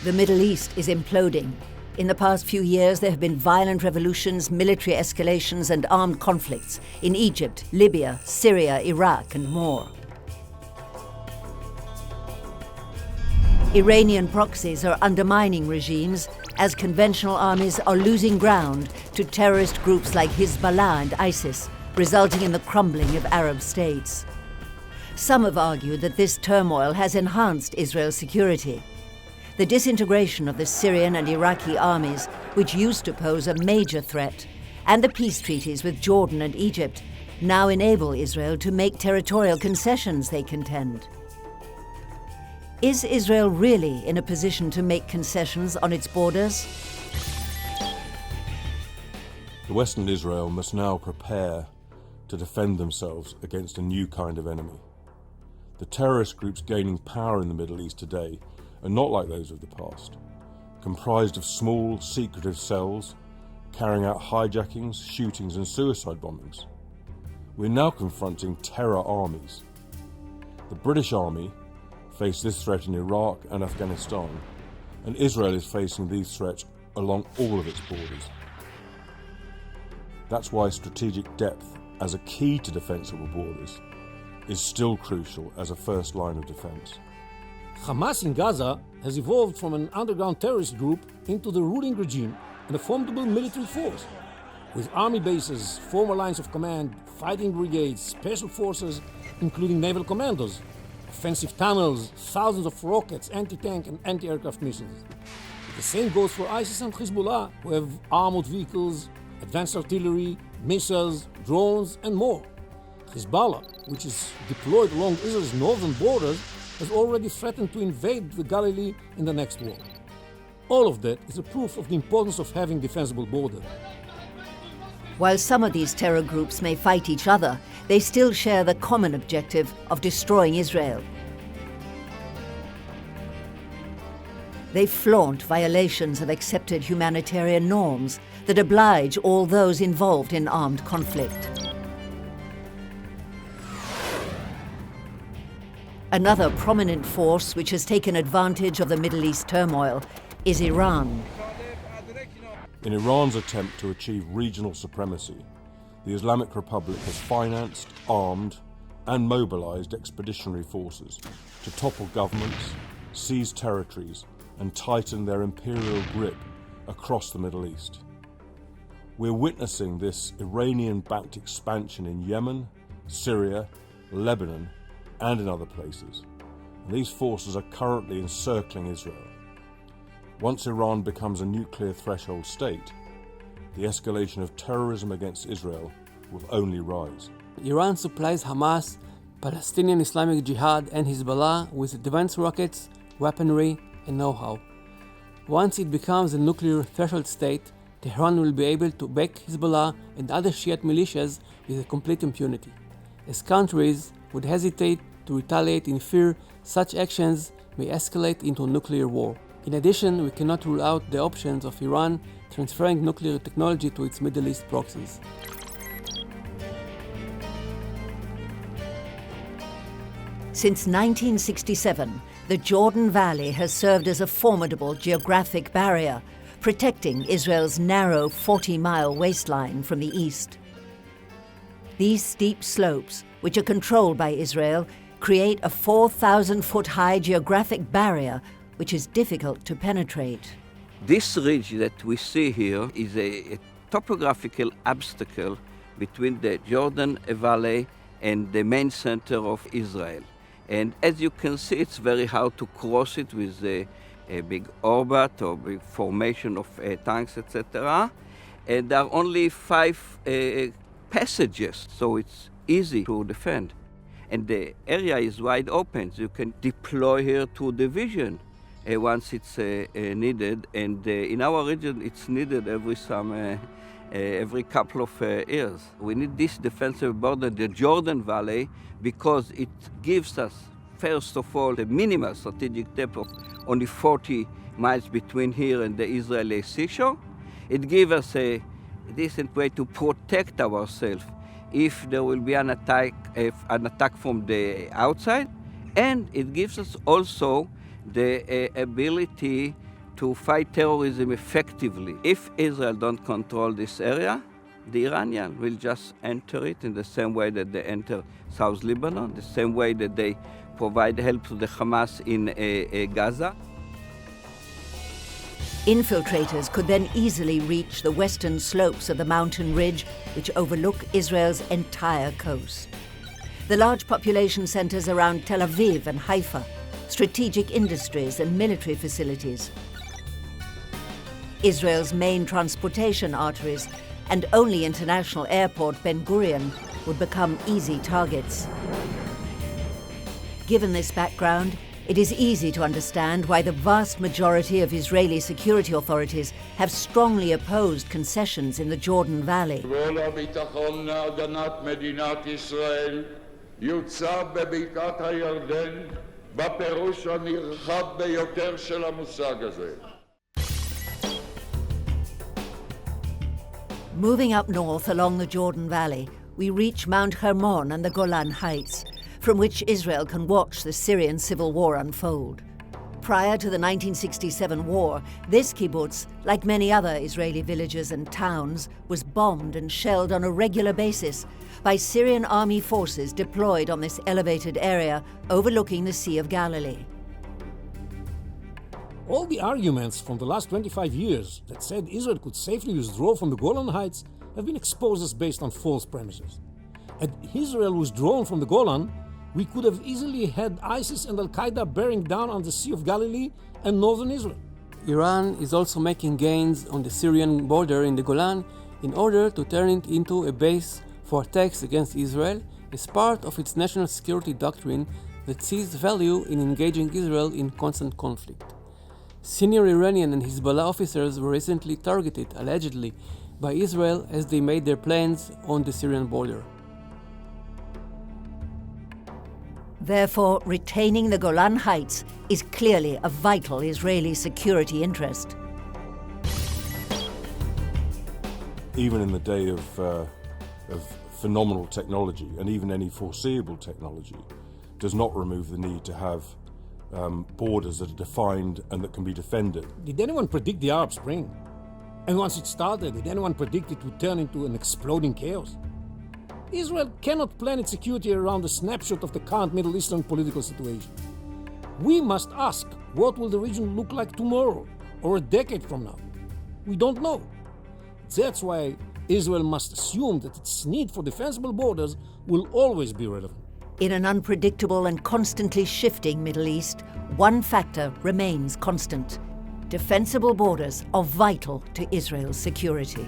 The Middle East is imploding. In the past few years, there have been violent revolutions, military escalations, and armed conflicts in Egypt, Libya, Syria, Iraq, and more. Iranian proxies are undermining regimes as conventional armies are losing ground to terrorist groups like Hizbullah and ISIS, resulting in the crumbling of Arab states. Some have argued that this turmoil has enhanced Israel's security. The disintegration of the Syrian and Iraqi armies, which used to pose a major threat, and the peace treaties with Jordan and Egypt now enable Israel to make territorial concessions, they contend. Is Israel really in a position to make concessions on its borders? The Western Israel must now prepare to defend themselves against a new kind of enemy. The terrorist groups gaining power in the Middle East today are not like those of the past, comprised of small, secretive cells carrying out hijackings, shootings and suicide bombings. We're now confronting terror armies. The British Army faced this threat in Iraq and Afghanistan, and Israel is facing these threats along all of its borders. That's why strategic depth as a key to defensible borders is still crucial as a first line of defense. Hamas in Gaza has evolved from an underground terrorist group into the ruling regime and a formidable military force. With army bases, former lines of command, fighting brigades, special forces, including naval commandos, offensive tunnels, thousands of rockets, anti-tank and anti-aircraft missiles. The same goes for ISIS and Hizbullah, who have armored vehicles, advanced artillery, missiles, drones, and more. Hizbullah, which is deployed along Israel's northern borders, has already threatened to invade the Galilee in the next war. All of that is a proof of the importance of having defensible borders. While some of these terror groups may fight each other, they still share the common objective of destroying Israel. They flaunt violations of accepted humanitarian norms that oblige all those involved in armed conflict. Another prominent force which has taken advantage of the Middle East turmoil is Iran. In Iran's attempt to achieve regional supremacy, the Islamic Republic has financed, armed, and mobilized expeditionary forces to topple governments, seize territories, and tighten their imperial grip across the Middle East. We're witnessing this Iranian-backed expansion in Yemen, Syria, Lebanon, and in other places. And these forces are currently encircling Israel. Once Iran becomes a nuclear threshold state, the escalation of terrorism against Israel will only rise. Iran supplies Hamas, Palestinian Islamic Jihad, and Hizbullah with advanced rockets, weaponry, and know-how. Once it becomes a nuclear threshold state, Tehran will be able to back Hizbullah and other Shi'ite militias with a complete impunity, as countries would hesitate to retaliate in fear such actions may escalate into a nuclear war. In addition, we cannot rule out the options of Iran transferring nuclear technology to its Middle East proxies. Since 1967, the Jordan Valley has served as a formidable geographic barrier, protecting Israel's narrow 40-mile waistline from the east. These steep slopes, which are controlled by Israel, create a 4,000-foot-high geographic barrier which is difficult to penetrate. This ridge that we see here is a topographical obstacle between the Jordan Valley and the main center of Israel. And as you can see, it's very hard to cross it with a big orbit or big formation of tanks, etc. And there are only 5 passages, so it's easy to defend. And the area is wide open, so you can deploy here to division once it's needed. And in our region, it's needed every couple of years. We need this defensive border, the Jordan Valley, because it gives us, first of all, the minimal strategic depth of only 40 miles between here and the Israeli seashore. It gives us a decent way to protect ourselves if there will be an attack from the outside, and it gives us also the ability to fight terrorism effectively. If Israel don't control this area, the Iranians will just enter it in the same way that they enter South Lebanon, the same way that they provide help to the Hamas in Gaza. Infiltrators could then easily reach the western slopes of the mountain ridge which overlook Israel's entire coast. The large population centers around Tel Aviv and Haifa, strategic industries and military facilities. Israel's main transportation arteries and only international airport Ben Gurion would become easy targets. Given this background, it is easy to understand why the vast majority of Israeli security authorities have strongly opposed concessions in the Jordan Valley. Moving up north along the Jordan Valley, we reach Mount Hermon and the Golan Heights, from which Israel can watch the Syrian civil war unfold. Prior to the 1967 war, this kibbutz, like many other Israeli villages and towns, was bombed and shelled on a regular basis by Syrian army forces deployed on this elevated area overlooking the Sea of Galilee. All the arguments from the last 25 years that said Israel could safely withdraw from the Golan Heights have been exposed as based on false premises. Had Israel withdrawn from the Golan, we could have easily had ISIS and al-Qaeda bearing down on the Sea of Galilee and northern Israel. Iran is also making gains on the Syrian border in the Golan in order to turn it into a base for attacks against Israel as part of its national security doctrine that sees value in engaging Israel in constant conflict. Senior Iranian and Hizbullah officers were recently targeted, allegedly, by Israel as they made their plans on the Syrian border. Therefore, retaining the Golan Heights is clearly a vital Israeli security interest. Even in the day of phenomenal technology, and even any foreseeable technology, does not remove the need to have borders that are defined and that can be defended. Did anyone predict the Arab Spring? And once it started, did anyone predict it would turn into an exploding chaos? Israel cannot plan its security around a snapshot of the current Middle Eastern political situation. We must ask, what will the region look like tomorrow or a decade from now? We don't know. That's why Israel must assume that its need for defensible borders will always be relevant. In an unpredictable and constantly shifting Middle East, one factor remains constant. Defensible borders are vital to Israel's security.